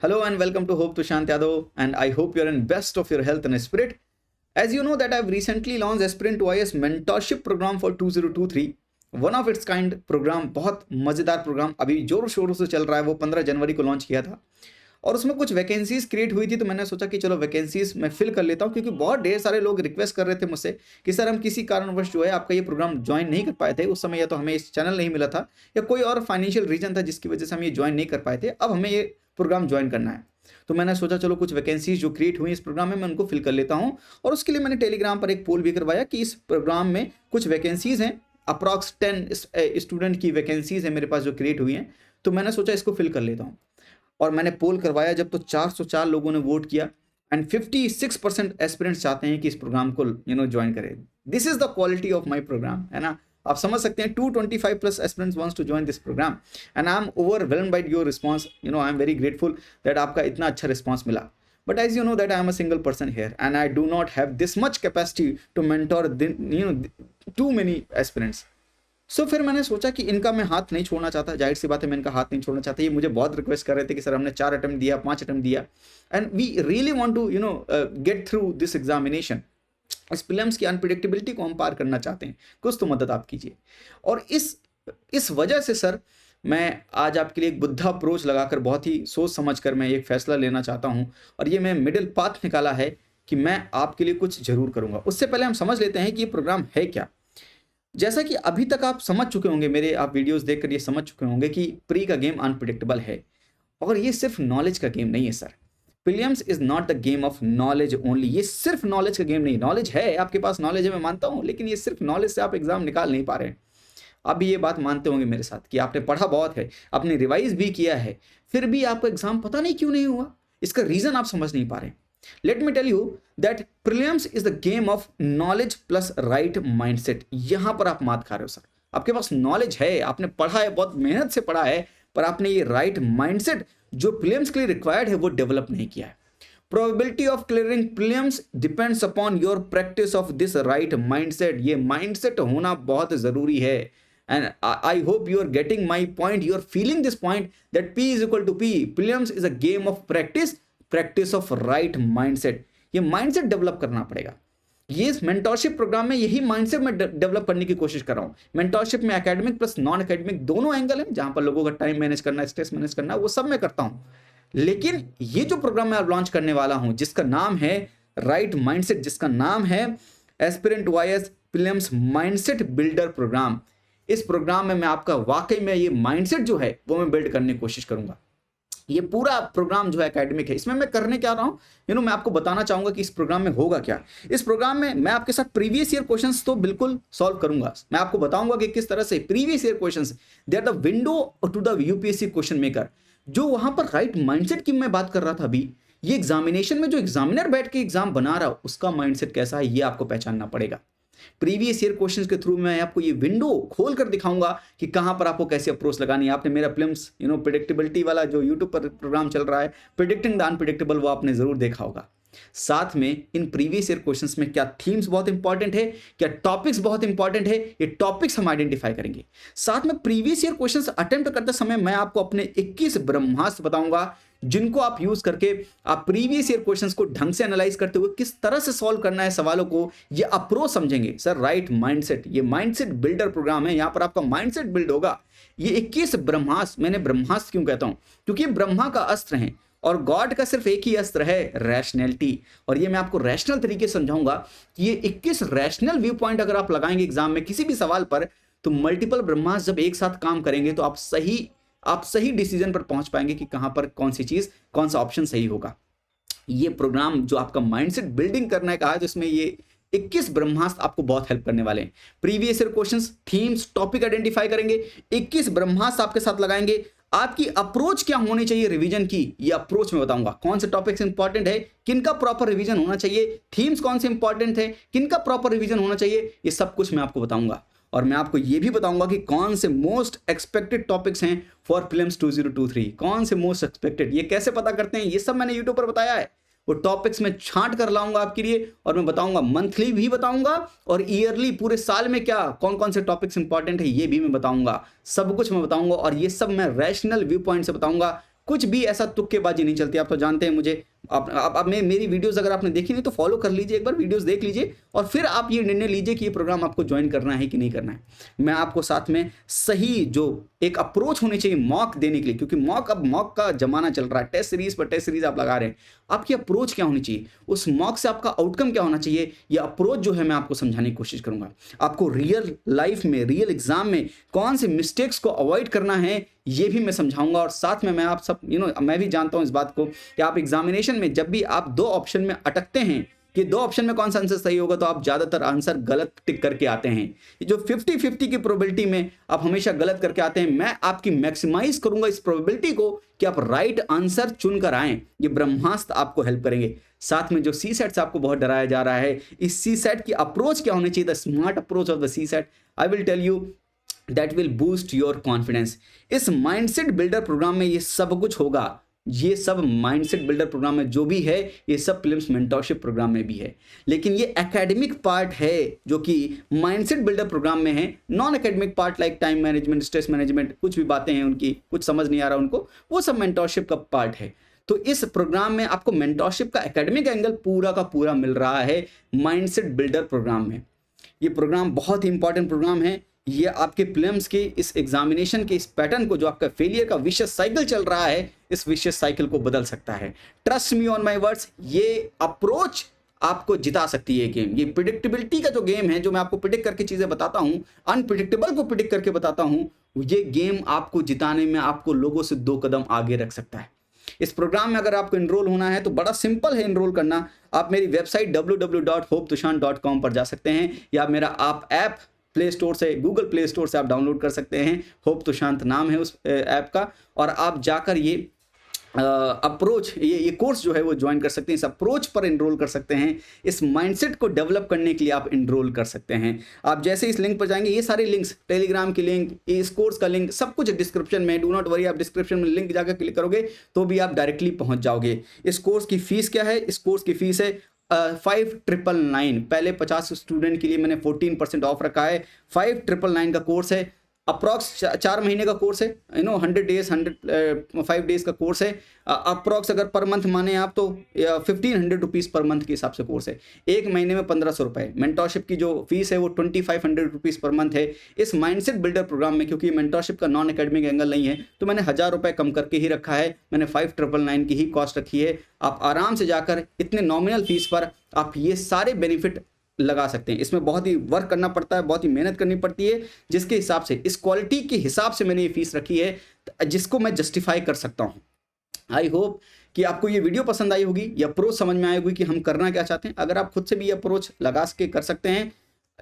Hello and welcome to Hope Tushant Yadav, and I hope you're in best of your health and spirit. As you know that I've recently launched Aspirant to IAS mentorship program for 2023. One of it's kind program, बहुत मज़ेदार programme अभी जोर शोरों से चल रहा है। वो 15 जनवरी को लॉन्च किया था और उसमें कुछ वैकेंसीज क्रिएट हुई थी, तो मैंने सोचा कि चलो वैकेंसीज मैं फिल कर लेता हूँ, क्योंकि बहुत ढेर सारे लोग रिक्वेस्ट कर रहे थे मुझसे कि सर हम किसी कारणवश जो है आपका ये प्रोग्राम ज्वाइन नहीं कर पाए थे। उस समय या तो हमें इस चैनल नहीं मिला था या कोई और फाइनेंशियल रीजन था जिसकी वजह से हम ये ज्वाइन नहीं कर पाए थे। अब हमें ये प्रोग्राम ज्वाइन करना है, तो मैंने सोचा चलो कुछ वैकेंसीज जो क्रिएट हुई इस प्रोग्राम में मैं उनको फिल कर लेता हूँ। और उसके लिए मैंने टेलीग्राम पर एक पोल भी करवाया कि इस प्रोग्राम में कुछ वैकेंसीज हैं, अप्रॉक्स 10 स्टूडेंट की वैकेंसीज है मेरे पास जो क्रिएट हुई हैं, तो मैंने सोचा इसको फिल कर लेता हूँ। और मैंने पोल करवाया जब, तो 404 लोगों ने वोट किया एंड 56% एस्पिरेंट्स चाहते हैं कि इस प्रोग्राम को ज्वाइन करें। This is the quality of my program, है ना। आप समझ सकते हैं 225 plus aspirants wants to join this program and I am overwhelmed by your response. I am very grateful that आपका इतना अच्छा रिस्पांस मिला। But as you know that I am a single person here and I do not have this much capacity to mentor too many aspirants. So फिर मैंने सोचा कि इनका मैं हाथ नहीं छोड़ना चाहता। जाहिर सी बात है मैं इनका हाथ नहीं छोड़ना चाहता। ये मुझे बहुत रिक्वेस्ट कर रहे थे कि सर हमने 4 अटेम्प्ट दिया, 5 अटेम्प्ट दिया and we really want to get through this examination. इस प्रीलिम्स की अनप्रिडिक्टेबिलिटी को हम पार करना चाहते हैं, कुछ तो मदद आप कीजिए। और इस वजह से सर मैं आज आपके लिए एक बुद्धा अप्रोच लगाकर बहुत ही सोच समझकर मैं एक फैसला लेना चाहता हूं, और ये मैं मिडिल पाथ निकाला है कि मैं आपके लिए कुछ जरूर करूंगा। उससे पहले हम समझ लेते हैं कि ये प्रोग्राम है क्या। जैसा कि अभी तक आप समझ चुके होंगे, मेरे आप वीडियोस देखकर ये समझ चुके होंगे कि प्री का गेम अनप्रिडिक्टेबल है, और ये सिर्फ नॉलेज का गेम नहीं है sir. Prelims is not the game of knowledge only. ये सिर्फ नॉलेज का गेम नहीं। नॉलेज है, आपके पास नॉलेज है, मैं मानता हूं, लेकिन ये सिर्फ नॉलेज से आप एग्जाम निकाल नहीं पा रहे हैं। आप भी ये बात मानते होंगे मेरे साथ कि आपने पढ़ा बहुत है, आपने रिवाइज भी किया है, फिर भी आपका एग्जाम पता नहीं क्यों नहीं हुआ। इसका रीजन आप समझ नहीं पा रहे। Let me tell you that prelims is the game of knowledge plus right mindset. यहां पर आप मात खा रहे हो सर। आपके पास नॉलेज है, आपने पढ़ा है, बहुत मेहनत से पढ़ा है, पर आपने ये राइट माइंडसेट जो प्रीलिम्स के लिए रिक्वायर्ड है वो डेवलप नहीं किया है। Probability of clearing prelims depends upon your practice of this right mindset। ये mindset होना बहुत जरूरी है। And I hope you are getting my point. You are feeling this point that P is equal to P. Prelims is a game of practice of right mindset. ये mindset develop करना पड़ेगा। ये इस mentorship programme में यही mindset मैं develop करने की कोशिश कर रहा हूँ। मेंटोरशिप में एकेडमिक प्लस नॉन एकेडमिक दोनों एंगल हैं, जहां पर लोगों का टाइम मैनेज करना, स्ट्रेस मैनेज करना, वो सब मैं करता हूँ। लेकिन ये जो प्रोग्राम मैं लॉन्च करने वाला हूं, जिसका नाम है राइट माइंडसेट, जिसका नाम है aspirant to IAS prelims mindset builder program, इस प्रोग्राम में मैं आपका वाकई में ये माइंडसेट जो है वो मैं बिल्ड करने की कोशिश करूंगा। ये पूरा प्रोग्राम जो है एकेडमिक है, इसमें मैं करने क्या रहा हूं, मैं आपको बताना चाहूंगा कि इस प्रोग्राम में होगा क्या। इस प्रोग्राम में मैं आपके साथ प्रीवियस ईयर क्वेश्चंस तो बिल्कुल सॉल्व करूंगा। मैं आपको बताऊंगा कि किस तरह से previous year questions, they are the window to the UPSC question maker. जो वहां पर राइट माइंडसेट की मैं बात कर रहा था अभी, ये एग्जामिनेशन में जो एग्जामिनर बैठ के एग्जाम बना रहा है उसका माइंडसेट कैसा है, ये आपको पहचानना पड़ेगा। प्रीवियस ईयर क्वेश्चंस के थ्रू मैं आपको ये विंडो खोल कर दिखाऊंगा कि कहां पर आपको कैसे अप्रोच लगानी है। आपने मेरा प्रीलिम्स प्रेडिक्टेबिलिटी वाला जो यूट्यूब पर प्रोग्राम चल रहा है, प्रेडिक्टिंग द अनप्रेडिक्टेबल, वो आपने जरूर देखा होगा। साथ में इन प्रीवियस ईयर क्वेश्चंस में क्या थीम्स बहुत इंपॉर्टेंट है, क्या टॉपिक्स बहुत इंपॉर्टेंट है, ये टॉपिक्स हम आइडेंटिफाई करेंगे। साथ में प्रीवियस ईयर क्वेश्चंस अटेम्प्ट करते समय मैं आपको अपने 21 ब्रह्मास्त्र बताऊंगा, जिनको आप यूज करके आप प्रीवियस ईयर क्वेश्चंस को ढंग से एनालाइज करते हुए किस तरह से सॉल्व करना है सवालों को, ये अप्रोच समझेंगे। सर राइट माइंडसेट, ये माइंडसेट बिल्डर प्रोग्राम है, यहां पर आपका माइंडसेट बिल्ड होगा। ये 21 ब्रह्मास्त्र, मैंने ब्रह्मास्त्र क्यों कहता हूं, क्योंकि ब्रह्मा का अस्त्र है और गॉड का सिर्फ एक ही अस्त्र है, रैशनैलिटी। और ये मैं आपको रैशनल तरीके से समझाऊंगा कि ये 21 रैशनल व्यू पॉइंट अगर आप लगाएंगे एग्जाम में किसी भी सवाल पर, तो मल्टीपल ब्रह्मास्त्र जब एक साथ काम करेंगे तो आप सही डिसीजन पर पहुंच पाएंगे कि कहां पर कौन सी चीज, कौन सा ऑप्शन सही होगा। ये प्रोग्राम जो आपका माइंडसेट बिल्डिंग करना है कहा, तो इसमें ये 21 ब्रह्मास्त्र आपको बहुत हेल्प करने वाले हैं। Previous year questions, themes, topic identify करेंगे, 21 ब्रह्मास्त्र आपके साथ लगाएंगे। आपकी अप्रोच क्या होनी चाहिए रिवीजन की, ये अप्रोच मैं बताऊंगा। कौन से टॉपिक्स इंपॉर्टेंट है, किनका प्रॉपर रिवीजन होना चाहिए, थीम्स कौन से इंपॉर्टेंट है, किनका प्रॉपर रिवीजन होना चाहिए, ये सब कुछ मैं आपको बताऊंगा। और मैं आपको ये भी बताऊंगा कि कौन से मोस्ट एक्सपेक्टेड टॉपिक्स हैं फॉर प्रीलिम्स 2023, कौन से मोस्ट एक्सपेक्टेड, ये कैसे पता करते हैं, ये सब मैंने यूट्यूब पर बताया है। वो टॉपिक्स में छांट कर लाऊंगा आपके लिए, और मैं बताऊंगा मंथली भी बताऊंगा, और ईयरली पूरे साल में क्या कौन कौन से टॉपिक्स इंपॉर्टेंट है ये भी मैं बताऊंगा। सब कुछ मैं बताऊंगा, और ये सब मैं रैशनल व्यू पॉइंट से बताऊंगा, कुछ भी ऐसा तुक्केबाजी नहीं चलती। आप तो जानते हैं मुझे, आप मेरी वीडियोस अगर आपने देखी नहीं तो फॉलो कर लीजिए, एक बार वीडियोस देख लीजिए और फिर आप ये निर्णय लीजिए कि ये प्रोग्राम आपको ज्वाइन करना है कि नहीं करना है। मैं आपको साथ में सही जो एक अप्रोच होनी चाहिए मॉक देने के लिए, क्योंकि अब मॉक का जमाना चल रहा है, टेस्ट सीरीज पर टेस्ट सीरीज आप लगा रहे हैं, आपकी अप्रोच क्या होनी चाहिए, उस मॉक से आपका आउटकम क्या होना चाहिए, ये अप्रोच जो है मैं आपको समझाने की कोशिश करूंगा। आपको रियल लाइफ में, रियल एग्जाम में कौन से मिस्टेक्स को अवॉइड करना है ये भी मैं समझाऊंगा। और साथ में मैं आप सब मैं भी जानता हूं इस बात को कि आप एग्जामिनेशन में जब भी आप दो ऑप्शन में अटकते हैं कि दो ऑप्शन में कौन सा आंसर सही होगा, तो आप ज्यादातर आंसर गलत टिक करके आते हैं। ये जो 50-50 की प्रोबेबिलिटी में आप हमेशा गलत करके आते हैं, मैं आपकी मैक्सिमाइज करूंगा इस प्रोबेबिलिटी को कि आप राइट आंसर चुनकर आएं। ये ब्रह्मास्त्र आपको हेल्प करेंगे। साथ में जो सी सेट से आपको बहुत डराया जा रहा है, इस सी सेट की अप्रोच क्या होनी चाहिए, the smart approach of the CSAT, I will tell you that will boost your confidence. इस माइंडसेट बिल्डर प्रोग्राम में ये सब कुछ होगा। ये सब माइंडसेट बिल्डर प्रोग्राम में जो भी है, ये सब प्रीलिम्स मेंटरशिप प्रोग्राम में भी है। लेकिन ये एकेडमिक पार्ट है जो कि माइंडसेट बिल्डर प्रोग्राम में है। Non academic part like time management, stress management, कुछ भी बातें हैं उनकी, कुछ समझ नहीं आ रहा उनको, वो सब मेंटरशिप का पार्ट है। तो इस प्रोग्राम में आपको मेंटरशिप का एकेडमिक एंगल पूरा का पूरा मिल रहा है माइंडसेट बिल्डर प्रोग्राम में। ये प्रोग्राम बहुत ही इंपॉर्टेंट प्रोग्राम है। ये आपके प्रीलिम्स के इस एग्जामिनेशन के इस पैटर्न को, जो आपका फेलियर का विशियस साइकिल चल रहा है, इस विशियस साइकिल को बदल सकता है। Trust me on my words, ये अप्रोच आपको जिता सकती है गेम। ये प्रिडिक्टेबिलिटी का जो गेम है, जो मैं आपको प्रिडिक्ट करके चीजें बताता हूं, अनप्रिडिक्टेबल को प्रिडिक्ट करके बताता हूं, ये गेम आपको जिताने में आपको लोगों से 2 कदम आगे रख सकता है। इस प्रोग्राम में अगर आपको एनरोल होना है तो बड़ा सिंपल है एनरोल करना। आप मेरी वेबसाइट www.hopetushan.com पर जा सकते हैं, या मेरा आप ऐप प्ले स्टोर से, गूगल प्ले स्टोर से आप डाउनलोड कर सकते हैं। होप तुशांत नाम है उस ऐप का, और आप जाकर ये अप्रोच, ये कोर्स जो है वो ज्वाइन कर सकते हैं। इस अप्रोच पर एनरोल कर सकते हैं। इस माइंडसेट को डेवलप करने के लिए आप एनरोल कर सकते हैं। आप जैसे इस लिंक पर जाएंगे, ये सारे लिंक्स, टेलीग्राम की लिंक, इस कोर्स का लिंक, सब कुछ डिस्क्रिप्शन में, डू नॉट वरी, आप डिस्क्रिप्शन में लिंक जाकर क्लिक करोगे तो भी आप डायरेक्टली पहुंच जाओगे। इस कोर्स की फीस क्या है? इस कोर्स की फीस है 5999। पहले 50 स्टूडेंट के लिए मैंने 14% ऑफ रखा है। 5999 का कोर्स है। अप्रॉक्स 4 महीने का कोर्स है, 100 डेज, 105 डेज का कोर्स है। अप्रॉक्स अगर पर मंथ माने आप तो 1500 रुपीज़ पर मंथ के हिसाब से कोर्स है। एक महीने में 1500 रुपये। मेंटरशिप की जो फीस है वो 2500 रुपीज़ पर मंथ है। इस माइंडसेट बिल्डर प्रोग्राम में, क्योंकि मेंटरशिप का नॉन एकेडमिक एंगल नहीं है, तो मैंने 1000 रुपये कम करके ही रखा है। मैंने 5999 की ही कॉस्ट रखी है। आप आराम से जाकर इतने नॉमिनल फीस पर आप ये सारे बेनिफिट लगा सकते हैं। इसमें बहुत ही वर्क करना पड़ता है, बहुत ही मेहनत करनी पड़ती है, जिसके हिसाब से, इस क्वालिटी के हिसाब से मैंने ये फीस रखी है, जिसको मैं जस्टिफाई कर सकता हूं। आई होप कि आपको ये वीडियो पसंद आई होगी, ये अप्रोच समझ में आई होगी कि हम करना क्या चाहते हैं। अगर आप खुद से भी ये अप्रोच लगा के कर सकते हैं,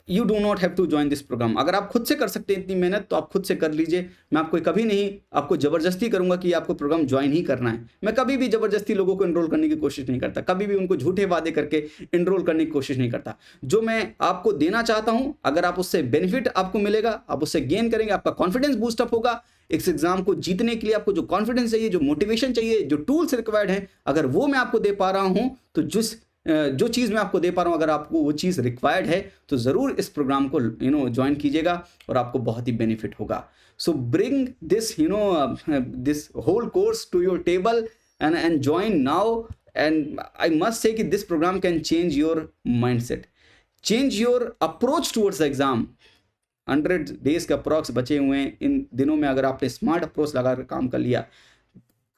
you do not have to join this program. अगर आप खुद से कर सकते हैं इतनी मेहनत, तो आप खुद से कर लीजिए। मैं आपको कभी नहीं आपको जबरदस्ती करूंगा कि आपको प्रोग्राम ज्वाइन ही करना है। मैं कभी भी जबरदस्ती लोगों को एनरोल करने की कोशिश नहीं करता, कभी भी उनको झूठे वादे करके एनरोल करने की कोशिश नहीं करता। जो मैं आपको देना चाहता हूं, अगर आप उससे बेनिफिट आपको मिलेगा, आप उससे गेन करेंगे, आपका कॉन्फिडेंस बूस्टअप होगा। इस एग्जाम को जीतने के लिए आपको जो कॉन्फिडेंस चाहिए, जो मोटिवेशन चाहिए, जो टूल्स रिक्वायर्ड है, अगर वो मैं आपको दे पा रहा हूं, तो जो चीज़ मैं आपको दे पा रहा हूं, अगर आपको वो चीज़ रिक्वायर्ड है, तो ज़रूर इस प्रोग्राम को ज्वाइन कीजिएगा और आपको बहुत ही बेनिफिट होगा। So bring this this whole course to your table and join now. And I must say कि this programme can change your mindset, change your approach towards the exam. 100 days के approx बचे हुए हैं। इन दिनों में अगर आपने स्मार्ट अप्रोच लगाकर काम कर लिया,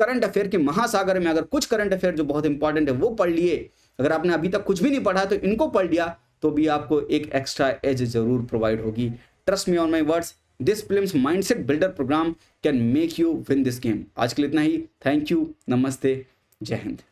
करंट अफेयर के महासागर में अगर कुछ करंट अफेयर जो बहुत इंपॉर्टेंट है वो पढ़ लिए, अगर आपने अभी तक कुछ भी नहीं पढ़ा तो इनको पढ़ लिया, तो भी आपको एक एक्स्ट्रा एज जरूर प्रोवाइड होगी। Trust me on my words, this prelims mindset builder program can make you win this game. आज के लिए इतना ही। थैंक यू, नमस्ते, जय हिंद।